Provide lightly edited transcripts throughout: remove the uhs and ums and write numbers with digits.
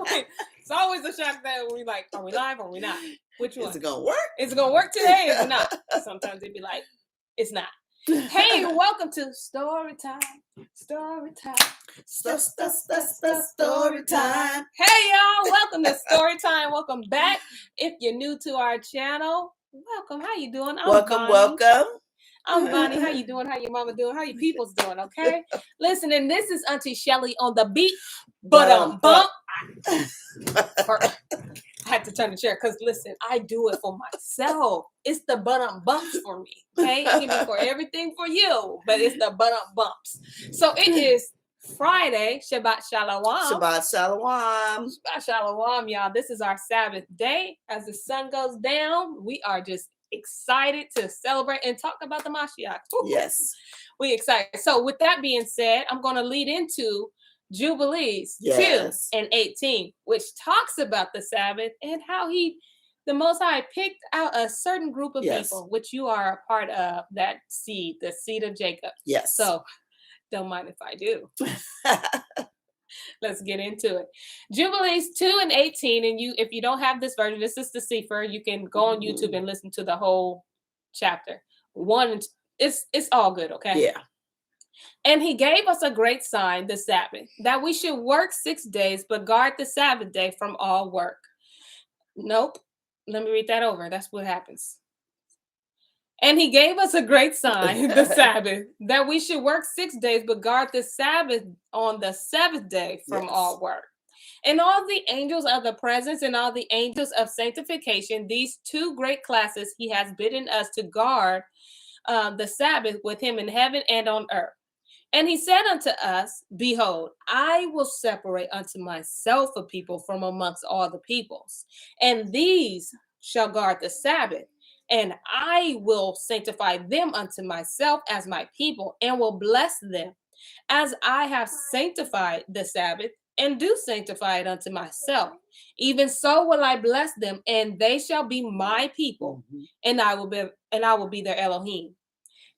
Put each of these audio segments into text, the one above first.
It's always a shock that we like, are we live or are we not? Which one? Is it gonna work? Is it gonna work today? Is it not? Sometimes it'd be like, it's not. Hey, welcome to Story Time. Story Time. Story time. Hey, y'all. Welcome to Story Time. Welcome back. If you're new to our channel, welcome. How you doing? Welcome. I'm Bonnie. How you doing? How your mama doing? How your people's doing? Okay. Listen, and this is Auntie Shelly on the beat. Bump. I had to turn the chair because listen, I do it for myself. It's the bumps for me. Okay, I give it for everything for you, but it's the bumps. So it is Friday. Shabbat Shalom. Shabbat Shalom. Shabbat Shalom, y'all. This is our Sabbath day. As the sun goes down, we are just excited to celebrate and talk about the Mashiach. Yes. We excited. So with that being said, I'm going to lead into Jubilees 2 and 18, which talks about the Sabbath and how the Most High picked out a certain group of people, which you are a part of, that seed, the seed of Jacob. Yes. So don't mind if I do. Let's get into it. Jubilees 2 and 18, and if you don't have this version, this is the Sefer. You can go on YouTube and listen to the whole chapter. It's all good, okay? Yeah. And he gave us a great sign, the Sabbath, that we should work 6 days, but guard the Sabbath day from all work. Nope. Let me read that over. That's what happens. And he gave us a great sign, the Sabbath, that we should work 6 days, but guard the Sabbath on the 7th day from all work. And all the angels of the presence and all the angels of sanctification, these two great classes, he has bidden us to guard the Sabbath with him in heaven and on earth. And he said unto us, behold, I will separate unto myself a people from amongst all the peoples, and these shall guard the Sabbath, and I will sanctify them unto myself as my people, and will bless them, as I have sanctified the Sabbath, and do sanctify it unto myself. Even so will I bless them, and they shall be my people, and I will be their Elohim.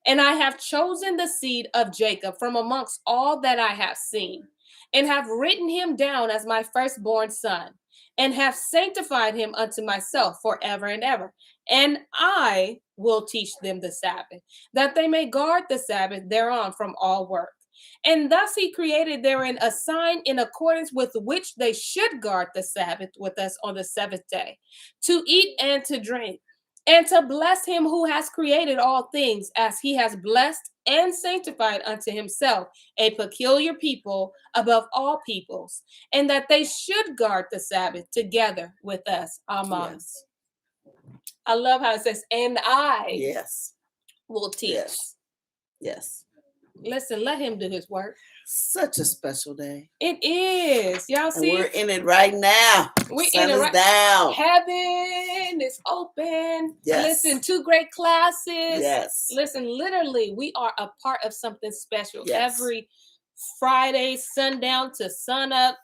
And I have chosen the seed of Jacob from amongst all that I have seen, and have written him down as my firstborn son, and have sanctified him unto myself forever and ever. And I will teach them the Sabbath, that they may guard the Sabbath thereon from all work. And thus he created therein a sign in accordance with which they should guard the Sabbath with us on the 7th day, to eat and to drink, and to bless him who has created all things, as he has blessed and sanctified unto himself a peculiar people above all peoples, and that they should guard the Sabbath together with us. Amen. Yes. I love how it says, and I will teach. Yes. Listen, let him do his work. Such a special day. It is. Y'all see? And we're in it right now. We're Sun in it is down. Heaven is open. Yes. Listen, 2 great classes. Yes. Listen, literally, we are a part of something special. Yes. Every Friday, sundown to sunup,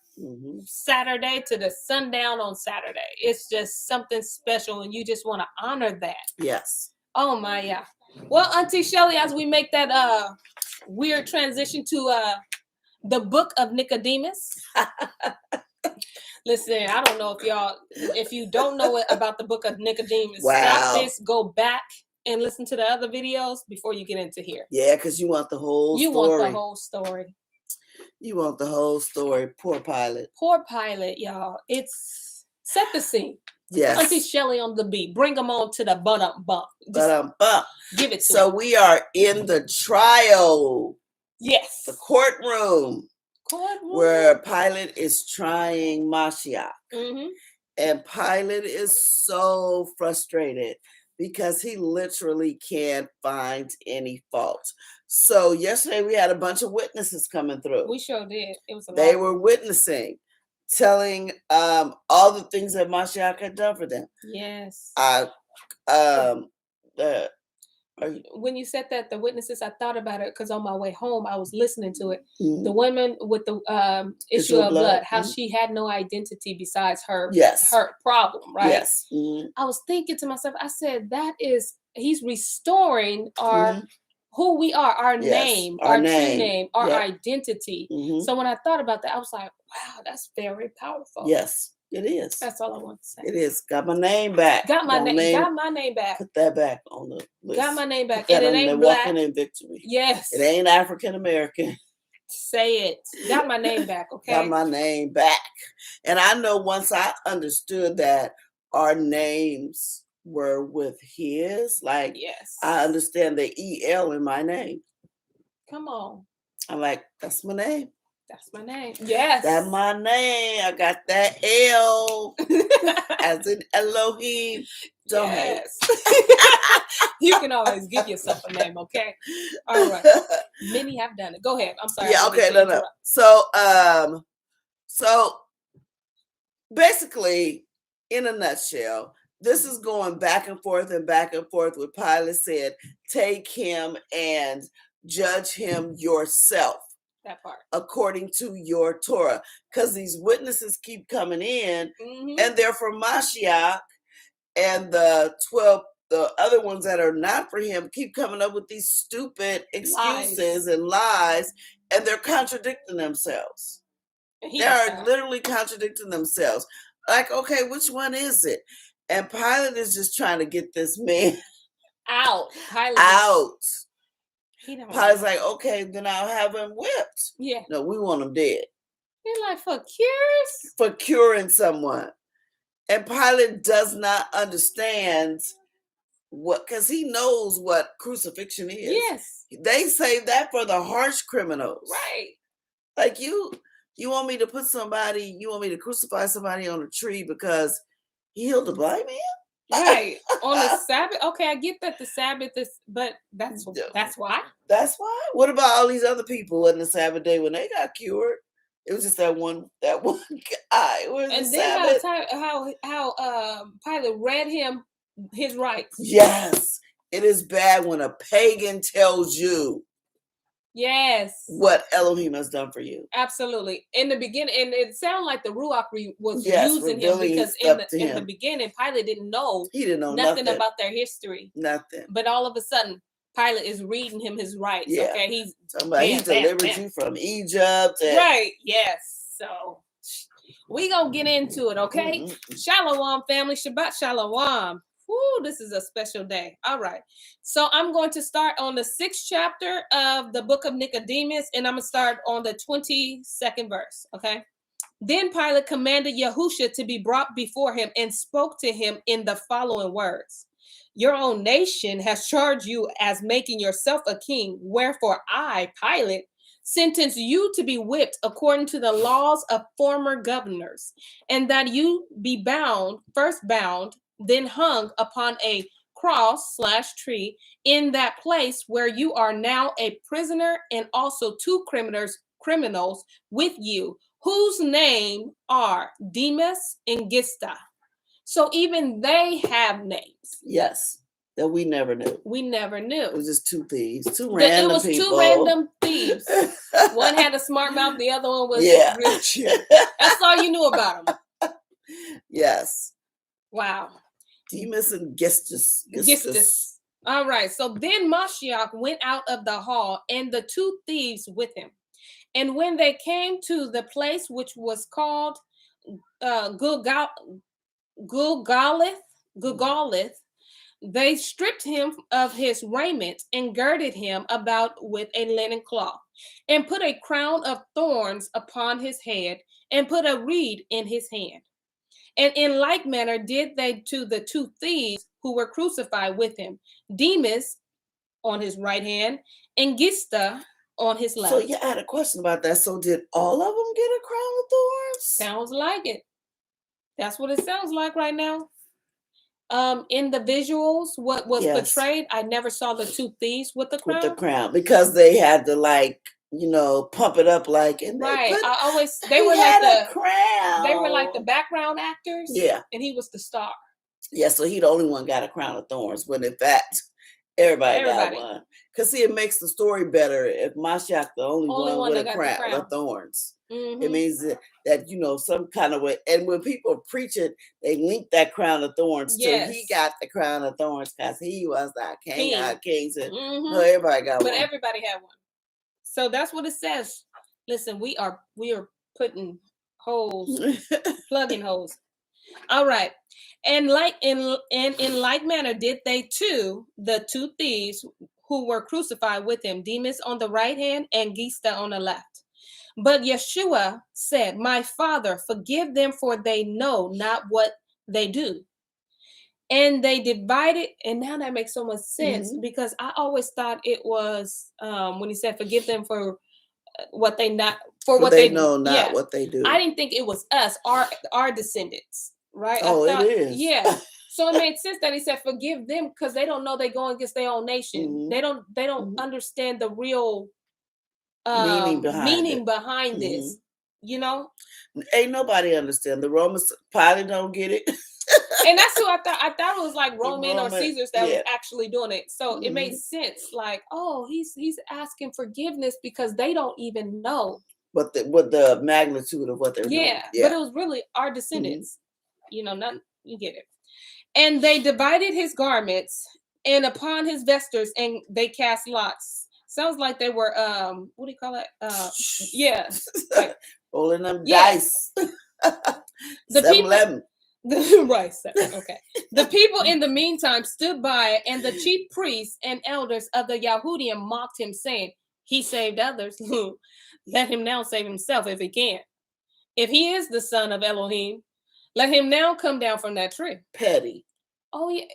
Saturday to the sundown on Saturday. It's just something special, and you just want to honor that. Yes. Oh, my, yeah. Well, Auntie Shelly, as we make that weird transition to the book of Nicodemus. Listen, I don't know if you don't know about the book of Nicodemus, stop this, go back and listen to the other videos before you get into here. Yeah, because you want the whole story. You want the whole story. You want the whole story. Poor Pilate. Poor Pilate, y'all. It's set the scene. Yes. Auntie Shelly on the beat. Bring them on to the bump. Give it to So them. we are in the trial. Yes. The courtroom. Where Pilate is trying Mashiach. And Pilate is so frustrated because he literally can't find any fault. So yesterday we had a bunch of witnesses coming through. We sure did. It was They were witnessing, telling all the things that Mashiach had done for them. Yes. When you said that, the witnesses, I thought about it because on my way home, I was listening to it. The woman with the issue of blood, how she had no identity besides her problem, right? Yes. I was thinking to myself, I said, he's restoring our who we are, our name, our true name, our identity. So when I thought about that, I was like, wow, that's very powerful. Yes, it is. That's all I want to say. It is. Got my name back. Got my name. Got my name back. Put that back on the list. Got my name back. And it ain't black. Walking in victory. Yes. It ain't African American. Say it. Got my name back. Okay. Got my name back. And I know once I understood that our names were with his, like, yes, I understand the EL in my name. Come on. I'm like, that's my name. That's my name. Yes. That's my name. I got that L as in Elohim. Don't yes. You can always give yourself a name, okay? All right. Many have done it. Go ahead. I'm sorry. Yeah, okay, no. So basically, in a nutshell, this is going back and forth with Pilate said, take him and judge him yourself. That part. According to your Torah. Because these witnesses keep coming in and they're from Mashiach, and the other ones that are not for him keep coming up with these stupid excuses and lies, and they're contradicting themselves. They're literally contradicting themselves. Like, okay, which one is it? And Pilate is just trying to get this man out. Pilate's like, okay, then I'll have him whipped. Yeah. No, we want him dead. They're like, for cures? For curing someone. And Pilate does not understand because he knows what crucifixion is. Yes. They say that for the harsh criminals. Right. Like you want me to crucify somebody on a tree because he healed a blind man? Right. On the Sabbath. Okay, I get that the Sabbath is, but that's why. That's why. What about all these other people on the Sabbath day when they got cured? It was just that one guy. And then by the time how Pilate read him his rights. Yes. It is bad when a pagan tells you yes what Elohim has done for you. Absolutely. In the beginning, and it sounded like the Ruach was using him because in the beginning, Pilate didn't know. He didn't know nothing about their history. Nothing. But all of a sudden, Pilate is reading him his rights. Yeah. Okay, he delivered you from Egypt. Right. Yes. So we gonna get into it. Okay. Shalom, family. Shabbat shalom. Woo, this is a special day. All right. So I'm going to start on the 6th chapter of the book of Nicodemus, and I'm going to start on the 22nd verse. Okay. Then Pilate commanded Yahusha to be brought before him and spoke to him in the following words. Your own nation has charged you as making yourself a king. Wherefore I, Pilate, sentence you to be whipped according to the laws of former governors, and that you be first bound, then hung upon a cross/tree in that place where you are now a prisoner, and also 2 criminals with you, whose name are Demas and Gista. So even they have names. Yes. That we never knew. We never knew. It was just 2 thieves. 2 random people. It was 2 random thieves. One had a smart mouth. The other one was real chill. That's all you knew about them. Yes. Wow. Demas and Gistus. All right. So then Mashiach went out of the hall, and the 2 thieves with him. And when they came to the place which was called Gilgalith, they stripped him of his raiment and girded him about with a linen cloth, and put a crown of thorns upon his head, and put a reed in his hand. And in like manner did they to the 2 thieves who were crucified with him, Demas on his right hand and Gista on his left. So yeah, I had a question about that. So did all of them get a crown of thorns? Sounds like it. That's what it sounds like right now. In the visuals, what was portrayed, I never saw the 2 thieves with the crown. With the crown, because they had to pump it up like. And right. They were like the crown. They were like the background actors. Yeah. And he was the star. Yeah, so he the only one got a crown of thorns, when in fact everybody got one. Because see, it makes the story better if Mashiach the only one with a crown of thorns. It means that, some kind of way. And when people preach it, they link that crown of thorns to he got the crown of thorns because he was our king, our kings. And everybody got one. But everybody had one. So that's what it says. Listen, we are putting holes, plugging holes. All right. And in like manner did they too, the two thieves who were crucified with him, Demas on the right hand and Gista on the left. But Yeshua said, my Father, forgive them, for they know not what they do. And they divided, and now that makes so much sense, because I always thought it was when he said, forgive them for what they not, for what they know, not what they do. I didn't think it was us, our descendants, right? Oh, I thought, it is. Yeah. So it made sense that he said, forgive them, because they don't know they're going against their own nation. They don't understand the real meaning behind this, Ain't nobody understand. The Romans probably don't get it. And that's who I thought it was, like Roman or Caesars that was actually doing it. So it made sense, like, oh, he's asking forgiveness because they don't even know what the magnitude of what they're doing. But it was really our descendants. You get it. And they divided his garments and upon his vestes, and they cast lots. Sounds like they were what do you call it? Like, rolling them dice. The people, right. Okay. The people in the meantime stood by, and the chief priests and elders of the Yahudim mocked him, saying, he saved others. Let him now save himself if he can. If he is the son of Elohim, let him now come down from that tree. Petty. Oh, yeah.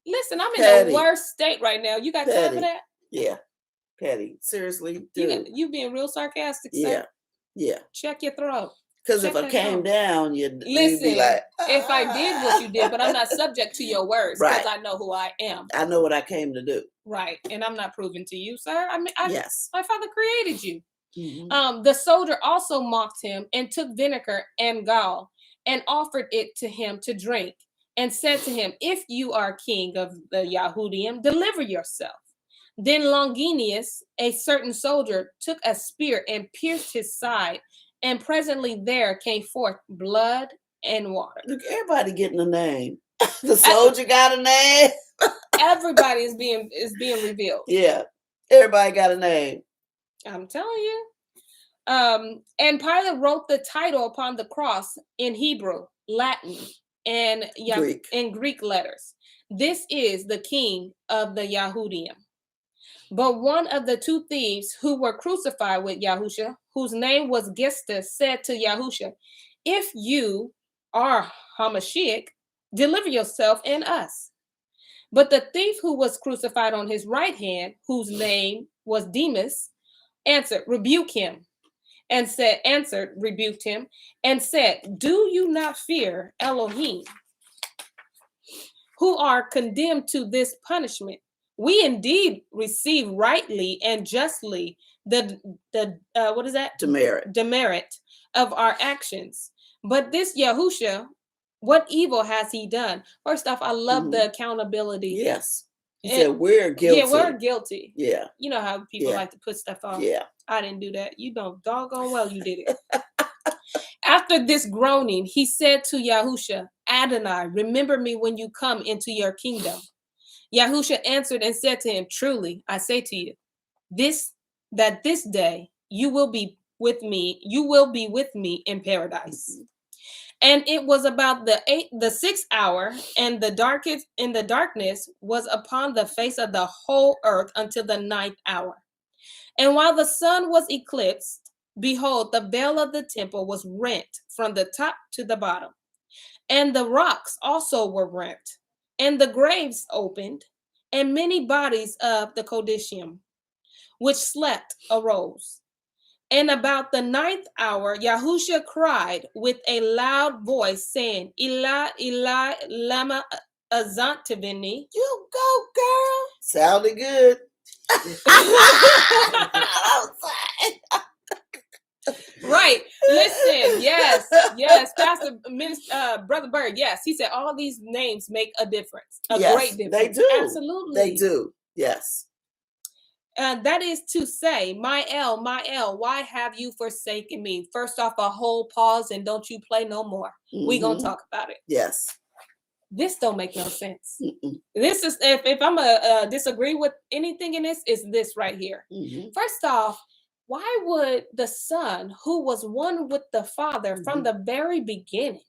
Listen, I'm in the worst state right now. You got time for that? Yeah. Petty. Seriously, dude. You being real sarcastic, sir. Yeah. Yeah. Check your throat. Because if I came down, you'd be like, if I did what you did, but I'm not subject to your words, because I know who I am. I know what I came to do. Right. And I'm not proving to you, sir. I mean, yes. My Father created you. The soldier also mocked him and took vinegar and gall and offered it to him to drink, and said to him, if you are king of the Yahudim, deliver yourself. Then Longinus, a certain soldier, took a spear and pierced his side, and presently there came forth blood and water. Look, everybody getting a name. The soldier got a name. Everybody is being revealed. Yeah, everybody got a name. I'm telling you. And Pilate wrote the title upon the cross in Hebrew, Latin, and Greek letters. This is the king of the Yahudim. But one of the two thieves who were crucified with Yahusha, whose name was Gista, said to Yahusha, if you are Hamashiach, deliver yourself and us. But the thief who was crucified on his right hand, whose name was Demas, rebuked him, and said, do you not fear Elohim, who are condemned to this punishment? We indeed receive rightly and justly the what is that? Demerit of our actions. But this Yahusha, what evil has he done? First off, I love the accountability. Yes. He said we're guilty. Yeah, we're guilty. Yeah. You know how people like to put stuff off. Yeah. I didn't do that. You know doggone well you did it. After this groaning, he said to Yahusha, Adonai, remember me when you come into your kingdom. Yahusha answered and said to him, truly, I say to you, this day you will be with me in paradise. And it was about the sixth hour, and the darkness was upon the face of the whole earth until the ninth hour. And while the sun was eclipsed, behold, the veil of the temple was rent from the top to the bottom, and the rocks also were rent, and the graves opened, and many bodies of the Kodishim, which slept, arose. And about the ninth hour, Yahusha cried with a loud voice, saying, Eli, Eli, lama azantabini. You go, girl. Sounded good. Right. Listen. Yes. Pastor Brother Bird. Yes. He said all these names make a difference. A great difference. They do. Absolutely. They do. Yes. That is to say, my L, why have you forsaken me? First off, a whole pause and don't you play no more. We gonna talk about it. Yes. This don't make no sense. This is, if I'm a disagree with anything in this, is this right here. First off, why would the Son, who was one with the Father from the very beginning,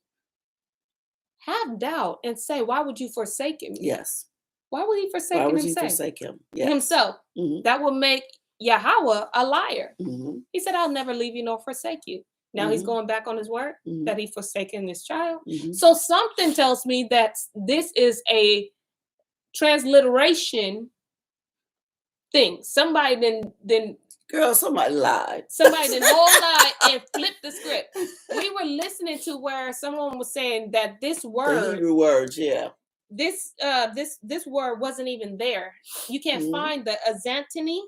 have doubt and say, why would you forsake me? Yes. Why would he forsake himself? Why would he forsake him? Yes. Himself. That would make Yahweh a liar. He said, I'll never leave you nor forsake you. Now he's going back on his word that he forsaken this child. So something tells me that this is a transliteration thing. Somebody then girl, somebody lied. Somebody then whole lie and flipped the script. We were listening to where someone was saying that this word, the Hebrew words, this word wasn't even there. You can't find the azantony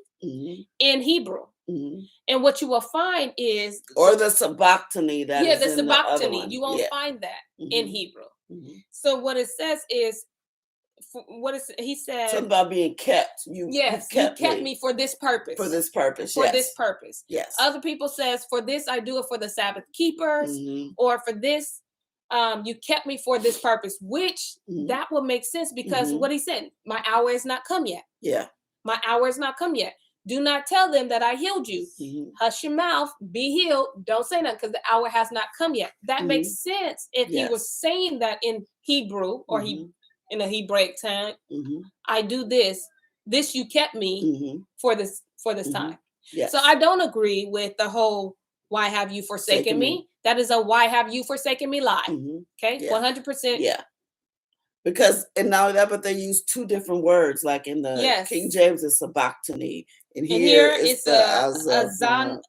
in Hebrew. And what you will find is, or the sabachthani, the sabachthani. You won't find that in Hebrew. So what it says is, he said something about being kept. You kept me for this purpose. For this purpose. For this purpose. Yes. Other people says, for this I do it for the Sabbath keepers, or for this you kept me for this purpose, which that would make sense because what he said, my hour is not come yet. Yeah. My hour is not come yet. Do not tell them that I healed you. Hush your mouth, be healed. Don't say nothing because the hour has not come yet. That makes sense if he was saying that in Hebrew or in a Hebraic time. I do this you kept me for this time. Yes. So I don't agree with the whole why have you forsaken me? That is a why have you forsaken me lie. Okay, 100%. Yeah. Because and now that, but they use two different words, like in the King James it's sabachthani, and here it's azavtani.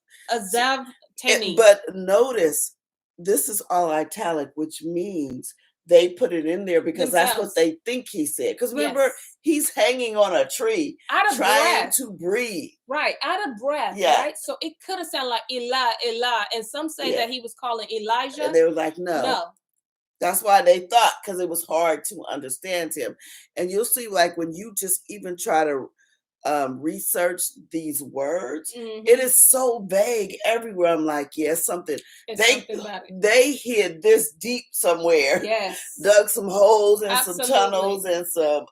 But notice this is all italic, which means they put it in there because that's what they think he said. Because remember, he's hanging on a tree, trying to breathe. Right, out of breath. Yeah. Right. So it could have sounded like Eli, and some say that he was calling Elijah. And they were like, no. That's why they thought, because it was hard to understand him. And you'll see, like when you just even try to research these words, it is so vague everywhere. I'm like, something. They hid this deep somewhere. Yes. Dug some holes and some tunnels and some.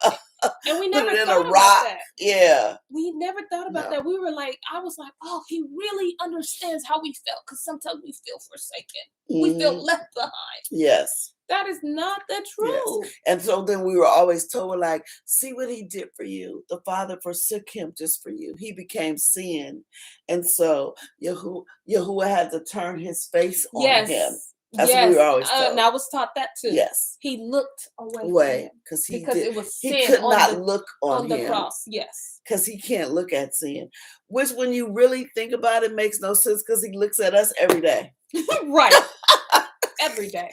And we never put it in thought a about rock. that. Yeah. We never thought about that. We were like, I was like, oh, he really understands how we felt, because sometimes we feel forsaken. We feel left behind. Yes. That is not the truth. Yes. And so then we were always told, like, see what he did for you. The Father forsook him just for you. He became sin. And so Yahuwah had to turn his face on him. That's what we were always told. And I was taught that too. Yes. He looked away because it was sin. He could not look on the cross. Yes. Because he can't look at sin. Which when you really think about it makes no sense, because he looks at us every day. Right. Every day.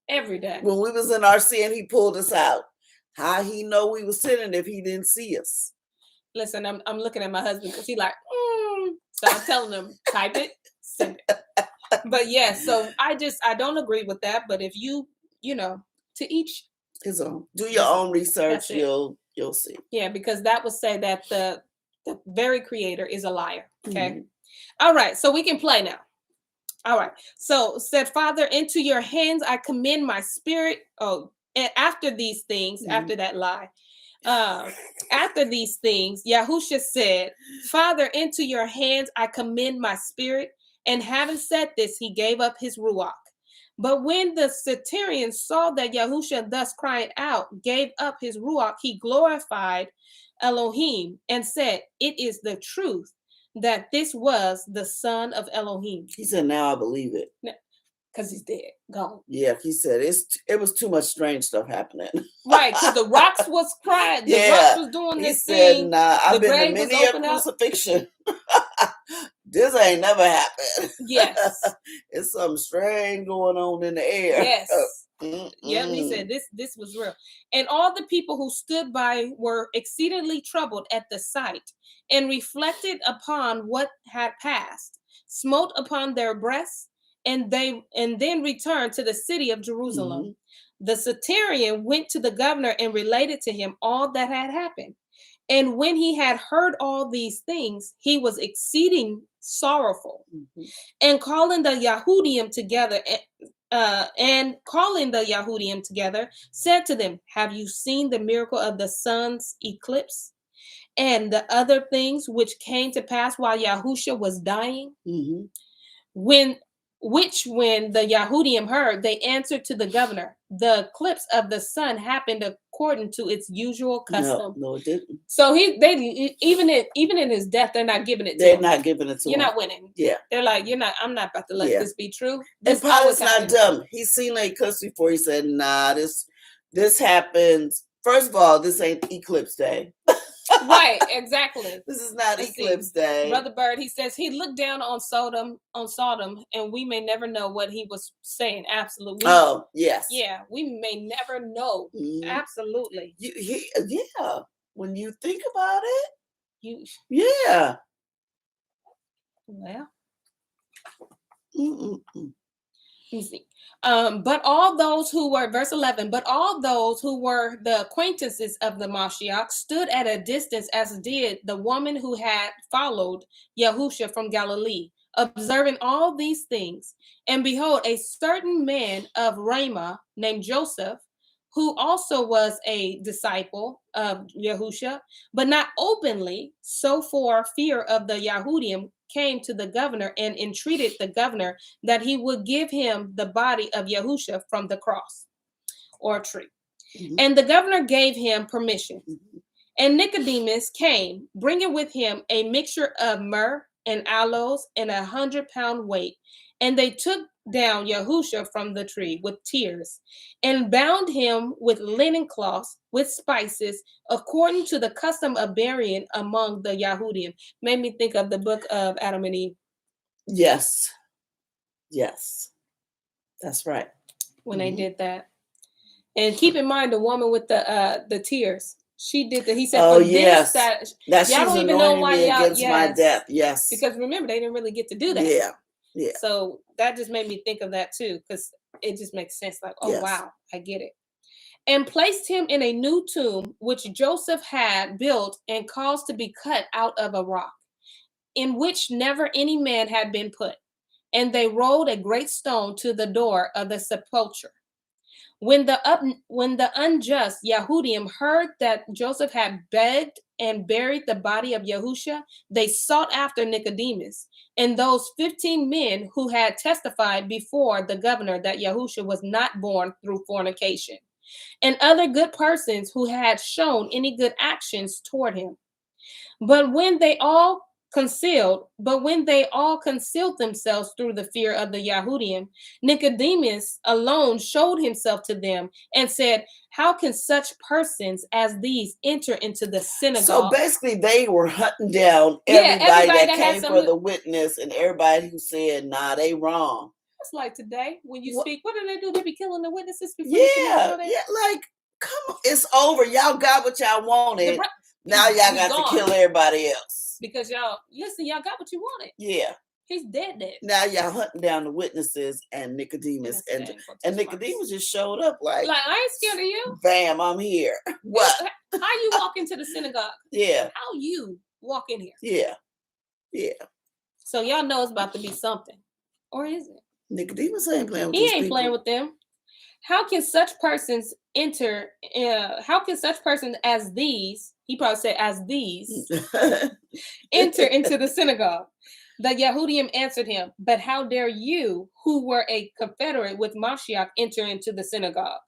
Every day. When we was in our sin, he pulled us out. How he know we was sinning if he didn't see us? Listen, I'm looking at my husband because he like, so I'm telling him, type it, send it. But so I don't agree with that. But if you to each his own. Do your own research. You'll see. Yeah, because that would say that the very creator is a liar. Okay. All right. So we can play now. All right. So said, Father, into your hands I commend my spirit. Oh, and after these things, after that lie, after these things, Yahusha said, Father, into your hands I commend my spirit. And having said this, he gave up his ruach. But when the Satirians saw that Yahusha thus crying out, gave up his ruach, he glorified Elohim and said, it is the truth that this was the Son of Elohim. He said, now I believe it. Because he's dead, gone. Yeah, he said it was too much strange stuff happening. Right, because the rocks was crying. The rocks was doing this thing. He said, nah, I've been to many a crucifixion. This ain't never happened. Yes. It's something strange going on in the air. Yes. Yep, he said this was real. And all the people who stood by were exceedingly troubled at the sight, and reflected upon what had passed, smote upon their breasts, and then returned to the city of Jerusalem. The Satirian went to the governor and related to him all that had happened. And when he had heard all these things, he was exceeding sorrowful. And calling the Yahudim together, said to them, "Have you seen the miracle of the sun's eclipse, and the other things which came to pass while Yahusha was dying?" When the Yahudim heard, they answered to the governor, "The eclipse of the sun happened according to its usual custom." No, it didn't. So they even in his death, they're not giving it to him. They're not giving it to him. You're not winning. Yeah. They're like, "You're not, I'm not about to let this be true." And Pilate's not dumb. He's seen the eclipse before. He said, "Nah, this happens. First of all, this ain't eclipse day." Right, exactly. This is not eclipse day. Brother Bird, he says he looked down on Sodom, and we may never know what he was saying. Absolutely. Oh, yes. Yeah, we may never know. Absolutely. Yeah. When you think about it, yeah. Well. You see. But all those who were, verse 11, but all those who were the acquaintances of the Mashiach stood at a distance, as did the woman who had followed Yahusha from Galilee, observing all these things. And behold, a certain man of Ramah named Joseph, who also was a disciple of Yahusha, but not openly, so for fear of the Yahudim, came to the governor and entreated the governor that he would give him the body of Yahusha from the cross or tree. And the governor gave him permission. And Nicodemus came, bringing with him a mixture of myrrh and aloes and 100-pound weight. And they took down Yahusha from the tree with tears and bound him with linen cloths with spices, according to the custom of burying among the Yahudim. Made me think of the book of Adam and Eve. Yes. That's right. When they did that. And keep in mind the woman with the tears. She did that. He said, "Oh, for yes, this, that y'all don't even know why y'all against my death." Yes, because remember they didn't really get to do that. Yeah. So that just made me think of that too, because it just makes sense. Like, oh wow, I get it. And placed him in a new tomb which Joseph had built and caused to be cut out of a rock, in which never any man had been put. And they rolled a great stone to the door of the sepulchre. When the unjust Yahudim heard that Joseph had begged and buried the body of Yahusha, they sought after Nicodemus and those 15 men who had testified before the governor that Yahusha was not born through fornication, and other good persons who had shown any good actions toward him. But when they all concealed themselves through the fear of the Yahudim, Nicodemus alone showed himself to them and said, "How can such persons as these enter into the synagogue?" So basically they were hunting down everybody that came for the witness and everybody who said, "Nah, they wrong." It's like today when you speak, what do? They be killing the witnesses before like, come on, it's over. Y'all got what y'all wanted. Now y'all got to kill everybody else. Because y'all got what you wanted. Yeah. He's dead. Now y'all hunting down the witnesses and Nicodemus. And Nicodemus just showed up like, I ain't scared of you. Bam, I'm here. What? How you walk into the synagogue? Yeah. How you walk in here? Yeah. So y'all know it's about to be something. Or is it? Nicodemus ain't playing with He ain't playing with them. How can such persons enter? How can such persons as these? He probably said, "As these, enter into the synagogue." The Yahudim answered him, "But how dare you, who were a confederate with Mashiach, enter into the synagogue?"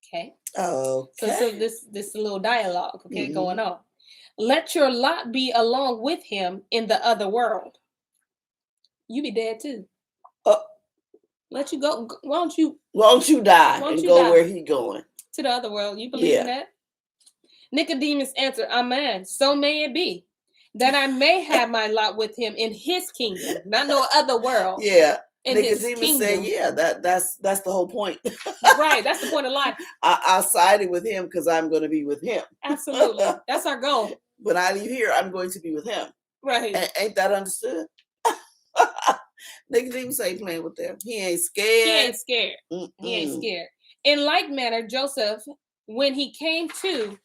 Okay. Oh. Okay. So this little dialogue, going on. Let your lot be along with him in the other world. You be dead too. Let you go. Won't you die and go where he going? To the other world. You believe in that? Nicodemus answered, "Amen. So may it be, that I may have my lot with him in his kingdom, not no other world." Yeah. In Nicodemus said, "Yeah, that's the whole point." Right. That's the point of life. I sided with him because I'm going to be with him. Absolutely. That's our goal. When I leave here, I'm going to be with him. Right. Ain't that understood? Nicodemus ain't playing with them. He ain't scared. He ain't scared. In like manner, Joseph when he came to,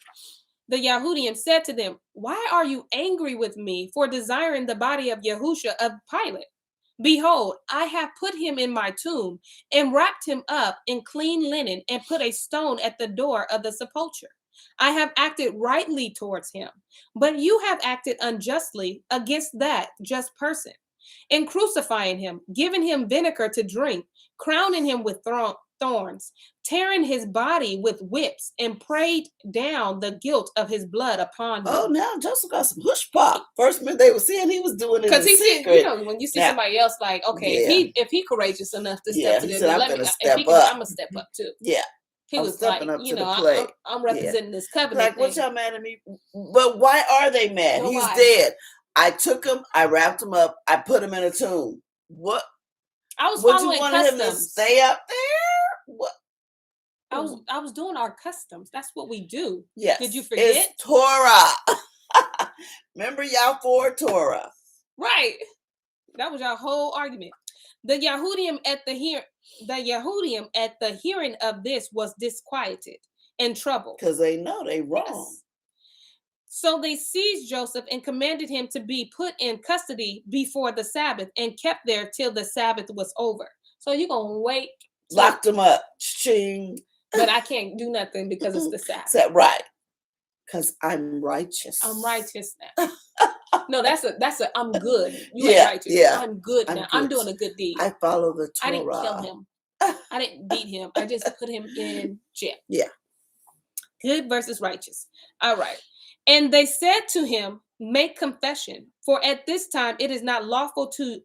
the Yahudim said to them, "Why are you angry with me for desiring the body of Yahusha of Pilate? Behold, I have put him in my tomb and wrapped him up in clean linen and put a stone at the door of the sepulchre. I have acted rightly towards him, but you have acted unjustly against that just person, in crucifying him, giving him vinegar to drink, crowning him with thorns, tearing his body with whips, and prayed down the guilt of his blood upon him." Oh, now Joseph got some hush pop. First minute they were saying he was doing it in secret. When you see somebody else, like, okay, if he courageous enough to step to this, I'm gonna step up. I'm gonna step up too. Yeah. He was like, I'm representing this covenant. Like, what y'all mad at me? But why are they mad? Well, he's dead. I took him, I wrapped him up, I put him in a tomb. What? I was following you wanted him to stay up there? What? I was doing our customs. That's what we do. Yes. Did you forget? It's Torah. Remember y'all for Torah. Right. That was your whole argument. The Yahudim at the hearing of this was disquieted and troubled. Because they know they wrong. Yes. So they seized Joseph and commanded him to be put in custody before the Sabbath and kept there till the Sabbath was over. So you're going to wait. Locked him up. Ching. But I can't do nothing because it's the Sabbath. Right. Because I'm righteous. I'm righteous now. No, that's a I'm good. You ain't righteous. Yeah. I'm good now. I'm doing a good deed. I follow the Torah. I didn't kill him. I didn't beat him. I just put him in jail. Yeah. Good versus righteous. All right. And they said to him, "Make confession, for at this time it is not lawful to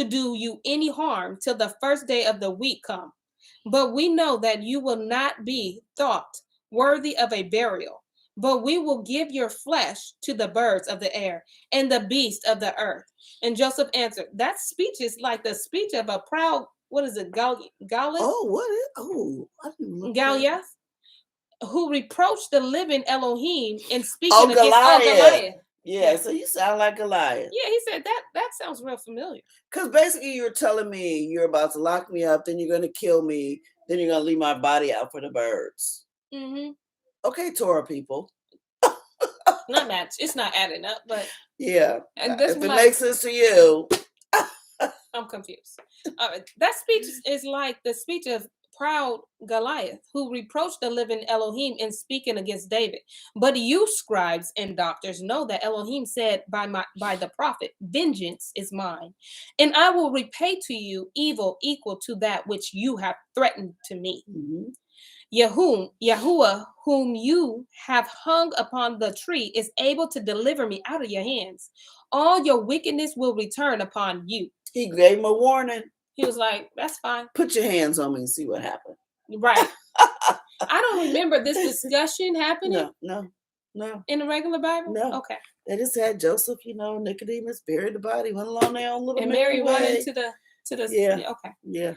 do you any harm till the first day of the week come. But we know that you will not be thought worthy of a burial, but we will give your flesh to the birds of the air and the beasts of the earth." And Joseph answered, that speech is like the speech of a proud, what is it, Goliath? Oh, what is, oh, I didn't look Goliath, who reproached the living Elohim in speaking against Goliath. Yeah, so you sound like Goliath. Yeah, he said that sounds real familiar. Because basically you're telling me you're about to lock me up, then you're going to kill me, then you're going to leave my body out for the birds. Mm-hmm. Okay, Torah people. Not match. It's not adding up, but yeah. And if it makes sense to you. I'm confused. That speech is like the speech of proud Goliath, who reproached the living Elohim in speaking against David. But you scribes and doctors know that Elohim said by the prophet, "Vengeance is mine, and I will repay to you evil equal to that which you have threatened to me." Mm-hmm. Yahuwah, whom you have hung upon the tree, is able to deliver me out of your hands. All your wickedness will return upon you. He gave him a warning. He was like, that's fine. Put your hands on me and see what happened. Right. I don't remember this discussion happening. No. In the regular Bible? No. Okay. They just had Joseph, Nicodemus buried the body, went along their own little and Mary went into the yeah. Okay. Yeah.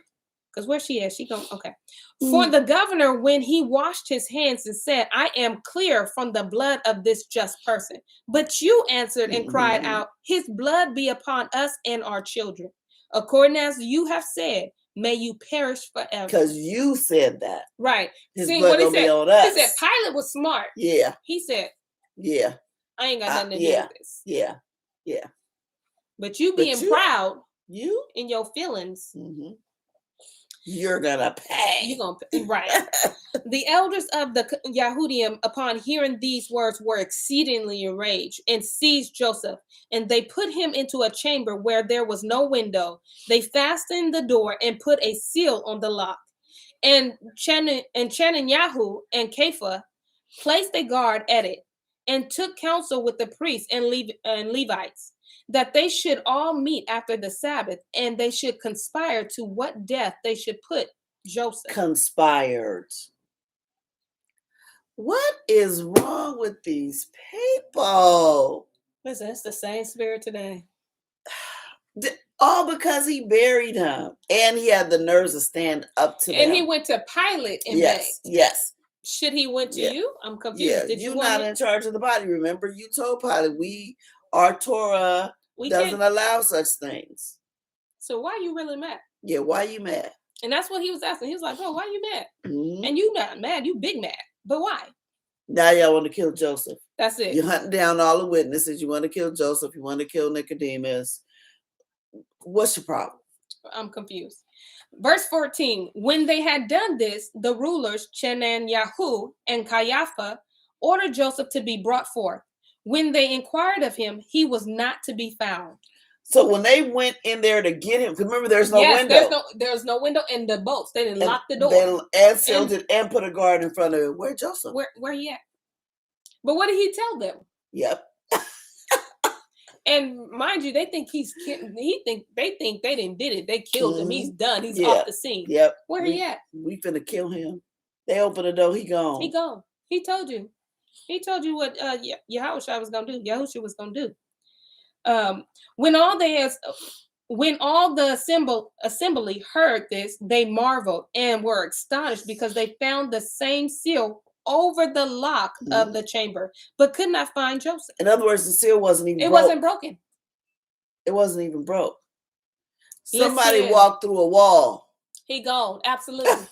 Because where she is, she going, okay. For the governor, when he washed his hands and said, "I am clear from the blood of this just person." But you answered and cried out, "His blood be upon us and our children. According as you have said, may you perish forever." Because you said that. Right. His blood gonna be on us. He said Pilate was smart. Yeah. He said, yeah, I ain't got nothing to do with this. Yeah. Yeah. But you being proud you in your feelings. Mm-hmm. You're gonna pay. You're gonna pay. Right. The elders of the Yahudim, upon hearing these words, were exceedingly enraged and seized Joseph, and they put him into a chamber where there was no window. They fastened the door and put a seal on the lock. And Chananyahu and Kepha placed a guard at it, and took counsel with the priests and Levites, that they should all meet after the Sabbath, and they should conspire to what death they should put Joseph. Conspired. What is wrong with these people? Listen, it's the same spirit today. All because he buried him, and he had the nerves to stand up to him. And he went to Pilate and begged. Yes. Should he went to you? I'm confused. Yeah, Did you're not in charge of the body. Remember, you told Pilate, our Torah doesn't allow such things. So why are you really mad? Yeah, why are you mad? And that's what he was asking. He was like, "Oh, why are you mad?" Mm-hmm. And you not mad. You big mad. But why? Now y'all want to kill Joseph. That's it. You're hunting down all the witnesses. You want to kill Joseph. You want to kill Nicodemus. What's your problem? I'm confused. Verse 14, when they had done this, the rulers, Chenanyahu and Caiaphas, ordered Joseph to be brought forth. When they inquired of him, he was not to be found. So when they went in there to get him, remember there's no window. There's no window in the boats. They didn't lock the door. They sealed it and put a guard in front of it. Where Joseph? Where he at? But what did he tell them? Yep. And mind you, they think he's kidding. They think they didn't did it. They killed him. He's done. He's off the scene. Yep. Where he at? We finna kill him. They open the door. He gone. He gone. He told you. He told you what Yahushua was gonna do. Yahushua was gonna do. When all the assembly heard this, they marveled and were astonished because they found the same seal over the lock of the chamber, but could not find Joseph. In other words, the seal wasn't even broke. It wasn't broken. It wasn't even broke. Somebody walked through a wall. He gone. Absolutely.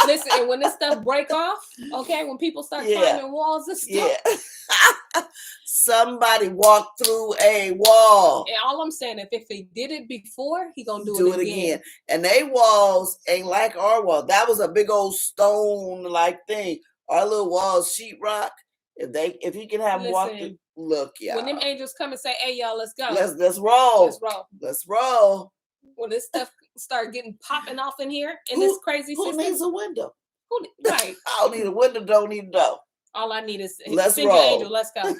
Listen, and when this stuff break off, okay, when people start climbing walls and stuff. Yeah. Somebody walked through a wall. And all I'm saying, if he did it before, he gonna do it again. And they walls ain't like our wall. That was a big old stone like thing. Our little walls, sheetrock. If he can have them walk through, look, y'all. When them angels come and say, "Hey, y'all, let's go. Let's roll. Let's roll. Let's roll." When this stuff start getting popping off in here in this crazy system. Who needs a window? Right. I don't need a window. Don't need a door. All I need is let's send roll. Your angel. Let's go.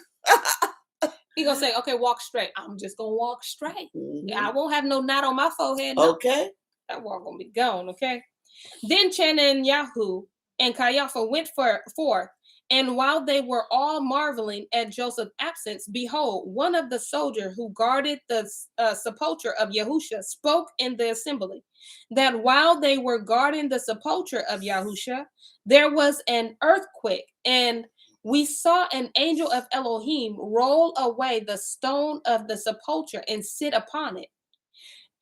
He gonna say, "Okay, walk straight." I'm just gonna walk straight. I won't have no knot on my forehead. No. Okay. That walk gonna be gone. Okay. Then Chenanyahu and Caiaphas went forth, and while they were all marveling at Joseph's absence, behold, one of the soldiers who guarded the sepulchre of Yahushua spoke in the assembly, that while they were guarding the sepulchre of Yahushua, there was an earthquake, and we saw an angel of Elohim roll away the stone of the sepulchre and sit upon it.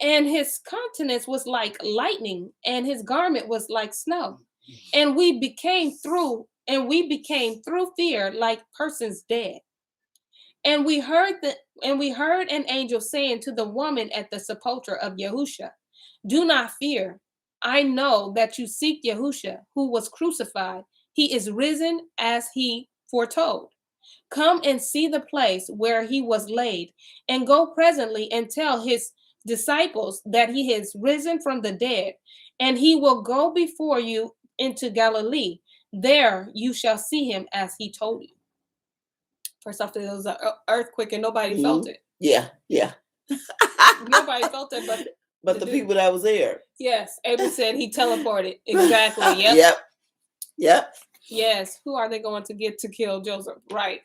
And his countenance was like lightning, and his garment was like snow. And we became through fear like persons dead. And we heard an angel saying to the woman at the sepulchre of Yahushua, "Do not fear. I know that you seek Yahushua, who was crucified. He is risen as he foretold. Come and see the place where he was laid, and go presently and tell his disciples that he is risen from the dead, and he will go before you into Galilee. There you shall see him as he told you." First off, there was an earthquake and nobody felt it. Yeah. Nobody felt it, but the people that was there. Yes, Abel said he teleported. Exactly. Yep. Yes. Who are they going to get to kill Joseph? Right.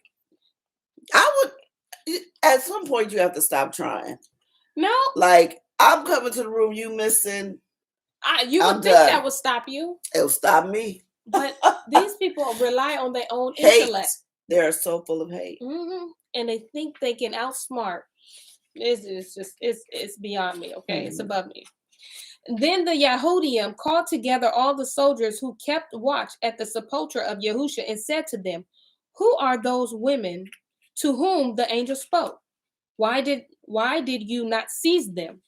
At some point, you have to stop trying. No. Like, I'm coming to the room, you missing. You would think that would stop you. It'll stop me. But these people rely on their own intellect. They are so full of hate. And they think they can outsmart. It's beyond me, okay? It's above me. Then the Yahudim called together all the soldiers who kept watch at the sepulchre of Yahushua and said to them, "Who are those women to whom the angel spoke? Why did you not seize them?"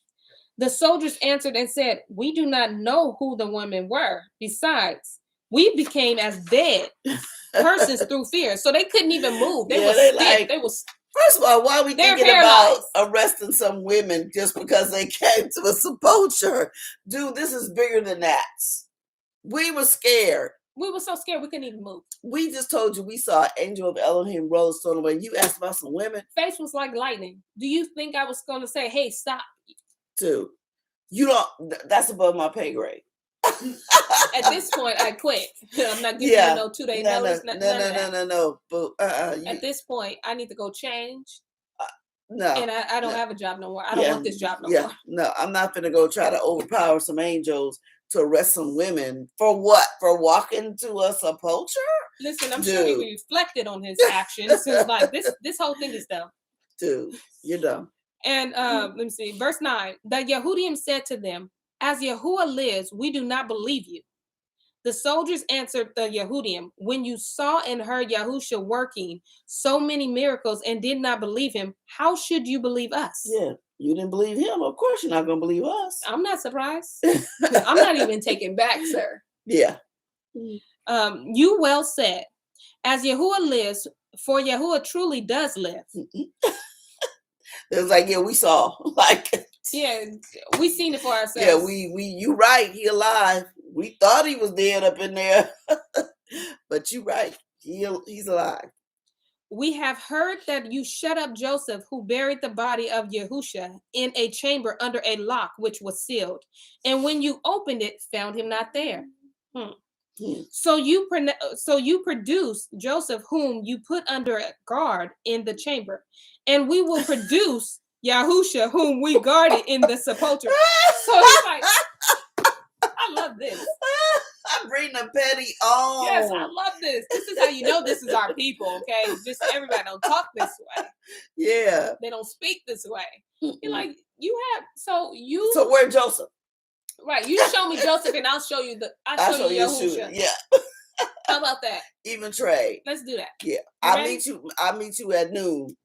The soldiers answered and said, "We do not know who the women were. Besides, we became as dead persons through fear." So they couldn't even move. They were stiff. They was. First of all, why are we thinking about arresting some women just because they came to a sepulcher? Dude, this is bigger than that. We were scared. We were so scared we couldn't even move. We just told you we saw an angel of Elohim roll a stone away. You asked about some women. Face was like lightning. Do you think I was going to say, "Hey, stop"? Dude, you don't. That's above my pay grade. At this point, I quit. I'm not giving you no 2-day notice. No. But, at this point, I need to go change. No. And I don't have a job no more. I don't want this job no more. No, I'm not going to go try to overpower some angels to arrest some women. For what? For walking to a sepulcher? Listen, I'm sure he reflected on his actions. It's like, this whole thing is dumb. Dude, you're dumb. And let me see. Verse 9. The Yahudim said to them, "As Yahuwah lives, we do not believe you." The soldiers answered the Yehudim, when you saw and heard Yahusha working so many miracles and did not believe him, how should you believe us? Yeah, you didn't believe him. Of course you're not going to believe us. I'm not surprised. I'm not even taken back, sir. Yeah. You well said. As Yahuwah lives, for Yahuwah truly does live. It was like, yeah, we saw. Like, yeah, we seen it for ourselves. Yeah, you right. He alive. We thought he was dead up in there, but you right. He's alive. We have heard that you shut up Joseph, who buried the body of Yahusha in a chamber under a lock which was sealed, and when you opened it, found him not there. So you produce Joseph, whom you put under a guard in the chamber, and we will produce Yahusha, whom we guarded in the sepulchre. So it's like, I love this. I bring the petty on. Yes, I love this. This is how you know this is our people, okay? Just everybody don't talk this way. Yeah. They don't speak this way. You're like, So where's Joseph? Right, you show me Joseph and I'll show you I'll show you Yahusha. Yeah. How about that? Even trade. Let's do that. Yeah. I'll meet you at noon.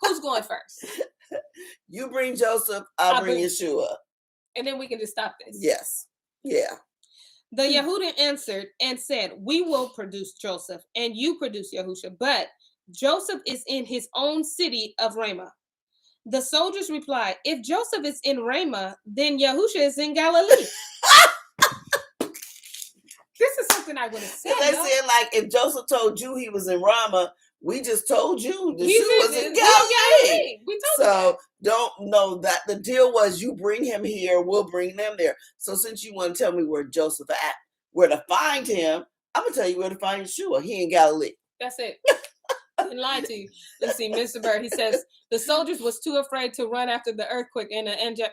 Who's going first? You bring Joseph, I'll bring Yeshua. And then we can just stop this. Yes. Yeah. The Yehudim answered and said, we will produce Joseph and you produce Yahusha, but Joseph is in his own city of Ramah. The soldiers replied, if Joseph is in Ramah, then Yahusha is in Galilee. This is something I would have said. They said, like, if Joseph told you he was in Ramah, we just told you the shoe was in Galilee. We told you don't know that the deal was you bring him here, we'll bring them there. So since you want to tell me where Joseph at, where to find him, I'm going to tell you where to find Yeshua. He in Galilee. That's it. I didn't lie to you. Let's see, Mr. Bird, he says, the soldiers was too afraid to run after the earthquake and the angelic,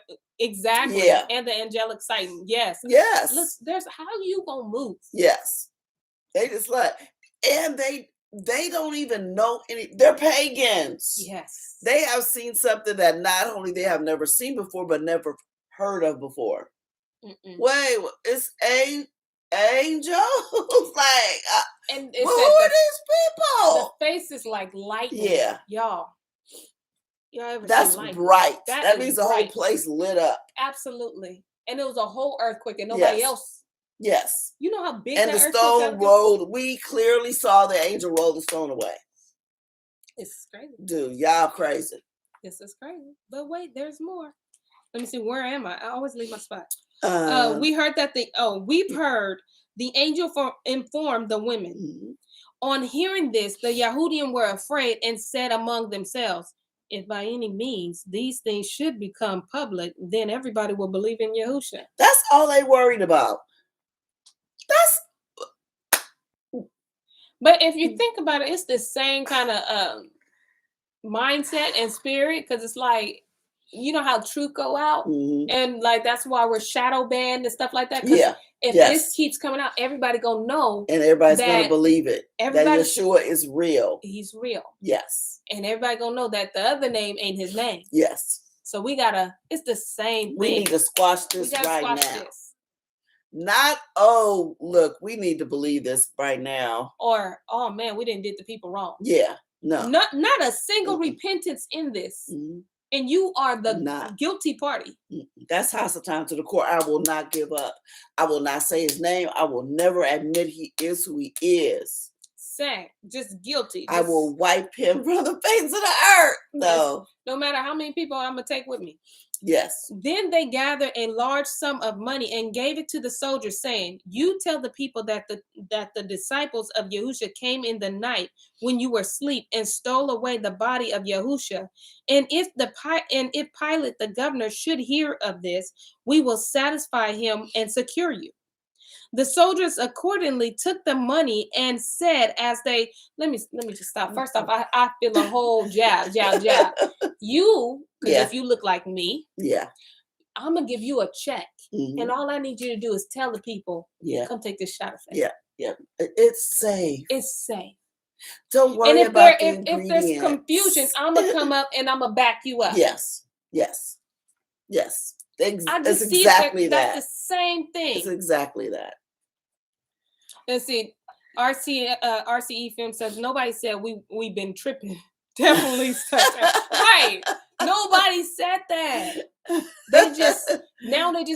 and the angelic sighting. Yes. Yes. Look, there's, how you going to move? Yes. They just like, and they don't even know they're pagans. Yes. They have seen something that not only they have never seen before, but never heard of before. Wait, it's angels? Like, and who are these people? The face is like lightning. Yeah. Y'all ever That's seen bright. That means means the whole place lit up. Absolutely. And it was a whole earthquake and nobody else. Yes. You know how big and that the stone rolled. We clearly saw the angel roll the stone away. It's crazy. Dude, y'all crazy. This is crazy. But wait, there's more. Let me see. Where am I? I always leave my spot. We heard that we've heard the angel informed the women. Mm-hmm. On hearing this, the Yahudim were afraid and said among themselves, if by any means these things should become public, then everybody will believe in Yahusha. That's all they worried about. But if you think about it, it's the same kind of mindset and spirit, because it's like, you know how truth go out, and like that's why we're shadow banned and stuff like that. Yeah. If this keeps coming out, everybody gonna know, and everybody's gonna believe it. That Yeshua is real. He's real. Yes. And everybody gonna know that the other name ain't his name. Yes. So it's the same thing. We need to squash this right now. Not, look, we need to believe this right now. Or, oh man, we didn't did the people wrong. Yeah, no. Not a single repentance in this. And you are the guilty party. That's Hasatan to the core. I will not give up. I will not say his name. I will never admit he is who he is. Just guilty. I will wipe him from the face of the earth. No. No matter how many people I'm going to take with me. Yes. Then they gathered a large sum of money and gave it to the soldiers, saying, you tell the people that the disciples of Yahusha came in the night when you were asleep and stole away the body of Yahusha. And if Pilate, the governor, should hear of this, we will satisfy him and secure you. The soldiers accordingly took the money and said, as they, let me just stop. First off, I feel a whole jab. You, because if you look like me, I'm going to give you a check. And all I need you to do is tell the people, come take this shot of faith. Yeah. It's safe. It's safe. Don't worry about the ingredients. If there's confusion, I'm going to come up and I'm going to back you up. Yes. It's exactly that. That's the same thing. It's exactly that. Let's see. RCE Film says nobody said we've been tripping. Definitely said that. Right. Nobody said that. They're just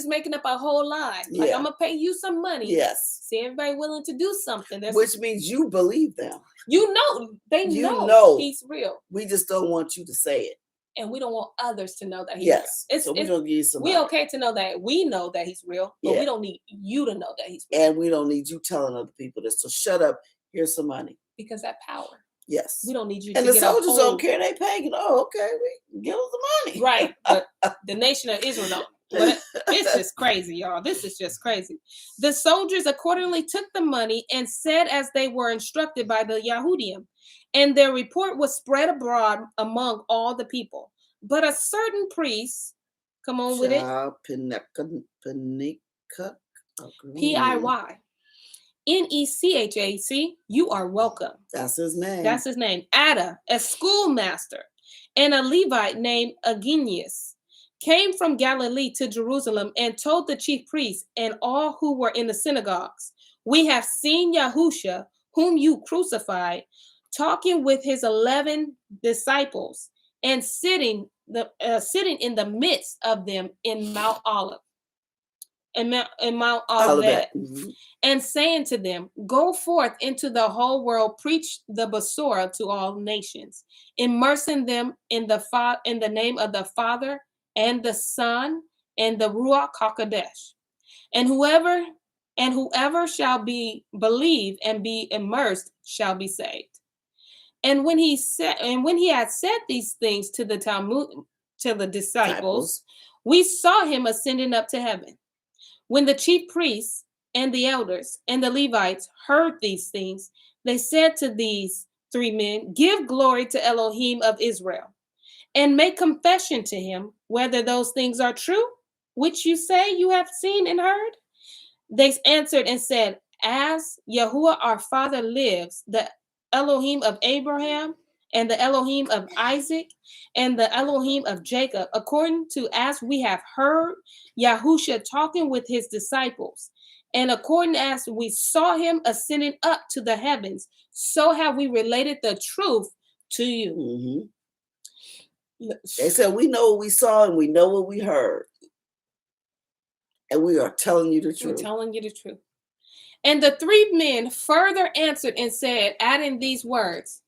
making up a whole lie. Like, I'm gonna pay you some money. Yes. See, everybody willing to do something. Which means you believe them. You know, they know he's real. We just don't want you to say it. And we don't want others to know that he's real. So we're gonna give you some. We okay to know that we know that he's real, but we don't need you to know that he's real. And we don't need you telling other people this. So shut up. Here's some money. Because that power. Yes. We don't need you and to the soldiers don't care. They paying it. Oh, okay. We give them the money. Right. But the nation of Israel don't. But this is crazy, y'all. This is just crazy. The soldiers accordingly took the money and said as they were instructed by the Yahudim. And their report was spread abroad among all the people. But a certain priest, come on with it. P-I-Y. N-E-C-H-A-C, you are welcome. That's his name. That's his name. Ada, a schoolmaster, and a Levite named Agenius came from Galilee to Jerusalem and told the chief priests and all who were in the synagogues, we have seen Yahusha, whom you crucified, talking with his 11 disciples and sitting in the midst of them in Mount Olivet. And saying to them, go forth into the whole world, preach the Basora to all nations, immersing them in the name of the Father and the Son and the Ruach HaKodesh. And whoever shall be believed and be immersed shall be saved. And when he had said these things to the disciples, we saw him ascending up to heaven. When the chief priests and the elders and the Levites heard these things, they said to these 3 men, give glory to Elohim of Israel and make confession to him whether those things are true, which you say you have seen and heard. They answered and said, as Yahuwah our father lives, the Elohim of Abraham and the Elohim of Isaac and the Elohim of Jacob, according to as we have heard Yahusha talking with his disciples, and according as we saw him ascending up to the heavens, so have we related the truth to you. Mm-hmm. They said, we know what we saw and we know what we heard. And we are telling you the truth. We're telling you the truth. And the 3 men further answered and said, adding these words,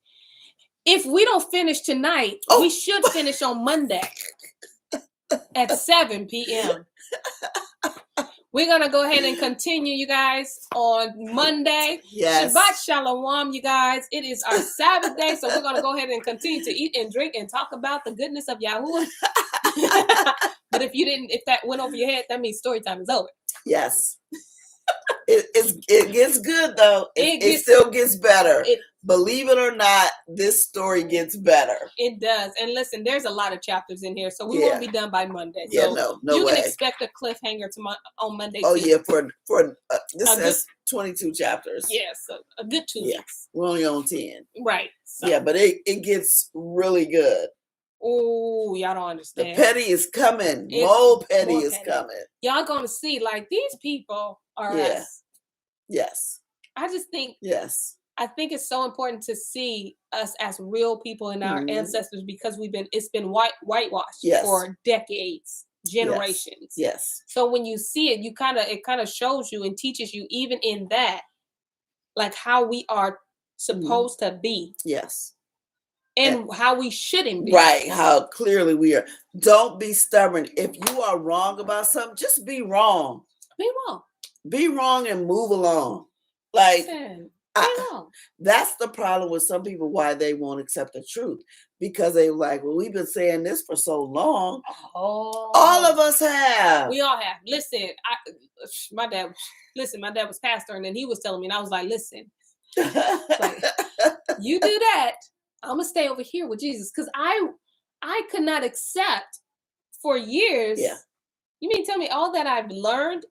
if we don't finish tonight, we should finish on Monday at 7 p.m. We're going to go ahead and continue, you guys, on Monday. Yes. Shabbat Shalom, you guys. It is our Sabbath day, so we're going to go ahead and continue to eat and drink and talk about the goodness of Yahuwah. But if that went over your head, that means story time is over. Yes. It gets good, though. It still gets better. Believe it or not, this story gets better. It does. And listen, there's a lot of chapters in here, so we won't be done by Monday. So no you way. Can expect a cliffhanger on Monday. Oh, too. Yeah, for this has 22 chapters. Yes, a good 2 weeks. We're only on 10. Right. So. Yeah, but it gets really good. Oh, y'all don't understand. The petty is coming. More petty is coming. Y'all gonna see, like, these people are us. Yes. I just think. Yes. I think it's so important to see us as real people and our ancestors, because it's been whitewashed for decades, generations. Yes. So when you see it, it kind of shows you and teaches you, even in that, like how we are supposed to be. Yes. And how we shouldn't be. Right. How clearly we are. Don't be stubborn. If you are wrong about something, just be wrong. Be wrong. Be wrong and move along. Like, that's the problem with some people, why they won't accept the truth. Because they're like, well, we've been saying this for so long. Oh. All of us have. We all have. Listen, my dad was pastor, and then he was telling me, and I was like, listen, like, you do that, I'm going to stay over here with Jesus. Because I could not accept for years. Yeah. You mean tell me all that I've learned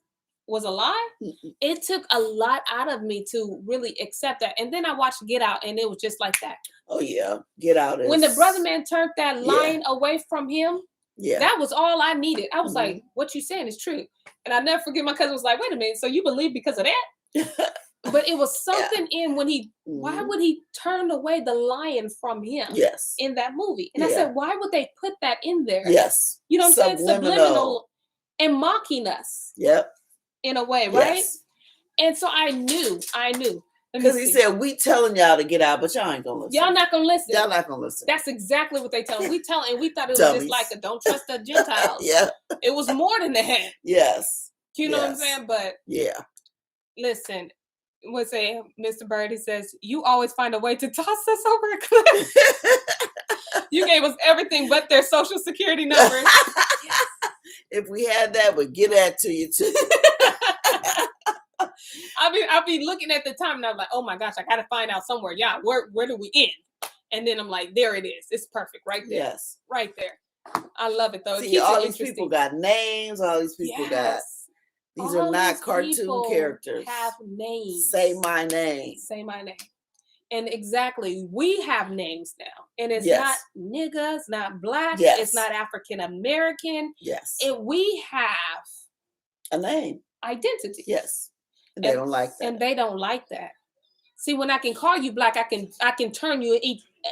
was a lie? Mm-hmm. It took a lot out of me to really accept that. And then I watched Get Out, and it was just like that. Oh, yeah. Get Out is... When the brother man turned that line away from him, that was all I needed. I was like, what you saying is true. And I never forget, my cousin was like, wait a minute, so you believe because of that? But it was something in when he, why would he turn away the lion from him? Yes. In that movie. And I said, why would they put that in there? Yes. You know what I'm saying? Subliminal and mocking us. Yep. In a way, right? Yes. And so I knew. Because he said, we telling y'all to get out, but y'all ain't gonna listen. Y'all not gonna listen. Y'all not gonna listen. That's exactly what they tell them. And we thought it was just like a don't trust the Gentiles. Yeah. It was more than that. Yes. You know what I'm saying? But yeah. Listen, what's say Mr. Birdie says, you always find a way to toss us over a cliff. You gave us everything but their social security numbers. If we had that, we'd get that to you too. I'll be looking at the time and I'm like, oh my gosh, I gotta find out somewhere. Yeah, where do we end? And then I'm like, there it is. It's perfect right there. Yes. Right there. I love it though. See, all these people got names, all these people got these are not cartoon characters. Have names. Say my name. Say my name. And exactly, we have names now. And it's not niggas, not black, it's not African American. Yes. We have a name. Identity. Yes. And they don't like that. And they don't like that. See, when I can call you black, I can turn you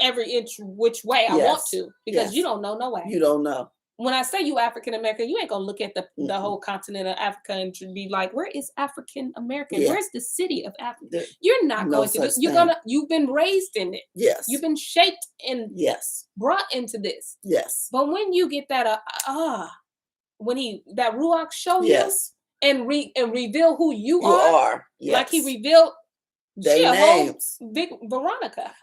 every inch which way I want to. Because you don't know no way. You don't know. When I say you African American, you ain't gonna look at the whole continent of Africa and be like, where is African American? Yeah. Where's the city of Africa? You're not going to do. You've been raised in it. Yes. You've been shaped and brought into this. Yes. But when you get that when that Ruach show you and reveal who you are, like he revealed their names. Big Veronica.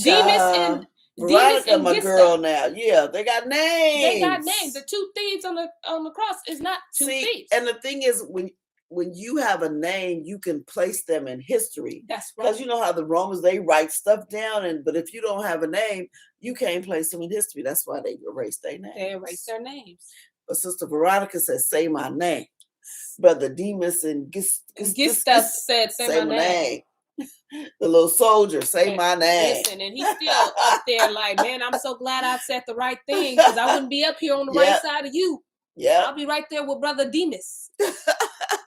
Demas and Veronica, my girl now. Yeah, they got names. They got names. The two thieves on the cross is not two thieves. And the thing is, when you have a name, you can place them in history. That's right. Because you know how the Romans, they write stuff down, but if you don't have a name, you can't place them in history. That's why they erase their names. They erase their names. But Sister Veronica says, say my name. Brother Demas and Gistas said, say my name. The little soldier, say my name. Listen, and he's still up there like, man, I'm so glad I said the right thing because I wouldn't be up here on the right side of you. Yeah, I'll be right there with Brother Demas.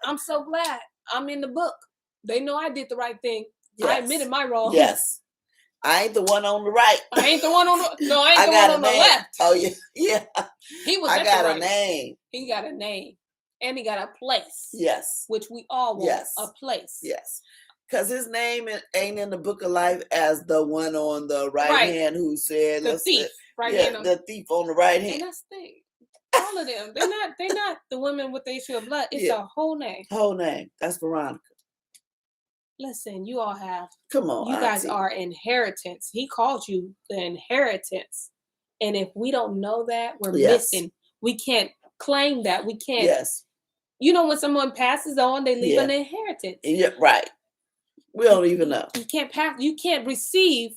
I'm so glad I'm in the book. They know I did the right thing. Yes. I admitted my wrong. Yes. I ain't the one on the right. I ain't the one on the no, I ain't the one on the left. Oh yeah. Yeah. He was I got a name. He got a name. And he got a place. Yes. Which we all want. A place. Yes. Because his name ain't in the book of life as the one on the right hand who said the thief. The thief on the right hand. And that's the thing. All of them. They're not the women with the issue of blood. It's a whole name. Whole name. That's Veronica. Listen, you all have. Come on. You guys are inheritance. He called you the inheritance. And if we don't know that, we're missing. We can't claim that. We can't. Yes. You know, when someone passes on, they leave an inheritance. Yeah, right. We don't even know. You can't receive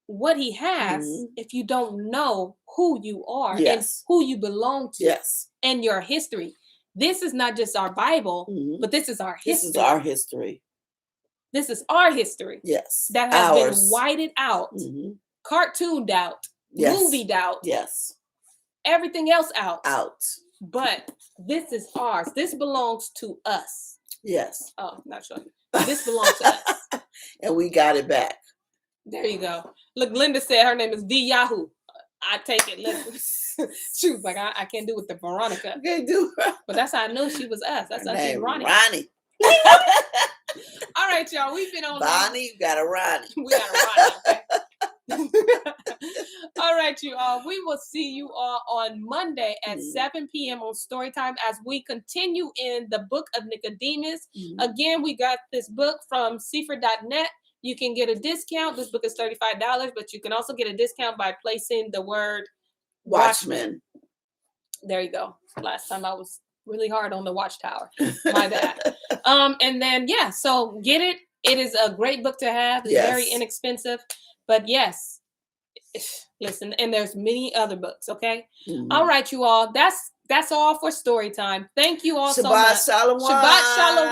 what he has if you don't know who you are and who you belong to. Yes. And your history. This is not just our Bible, but this is our history. This is our history. This is our history. Yes. That has been whited out, cartooned out, movied out. Yes. Everything else out. Out. But this is ours. This belongs to us. Yes. Oh, not sure. This belongs to us. And we got it back. There you go. Look, Linda said her name is V Yahoo. I take it. Listen. She was like, I can't do with the Veronica. I can't do it. But that's how I knew she was us. That's how she's Ronnie. All right, y'all. We've been on Bonnie, you got a Ronnie. We got a Ronnie, okay? All right, you all. We will see you all on Monday at 7 p.m. on Storytime as we continue in the book of Nicodemus. Again, we got this book from Sefer.net. You can get a discount. This book is $35, but you can also get a discount by placing the word Watchman. There you go. Last time I was really hard on the Watchtower. My bad. And then, so get it. It is a great book to have. It's very inexpensive. But yes, listen, and there's many other books, okay? All right, you all. That's all for story time. Thank you all so much. Shabbat Shalom. Shabbat Shalom.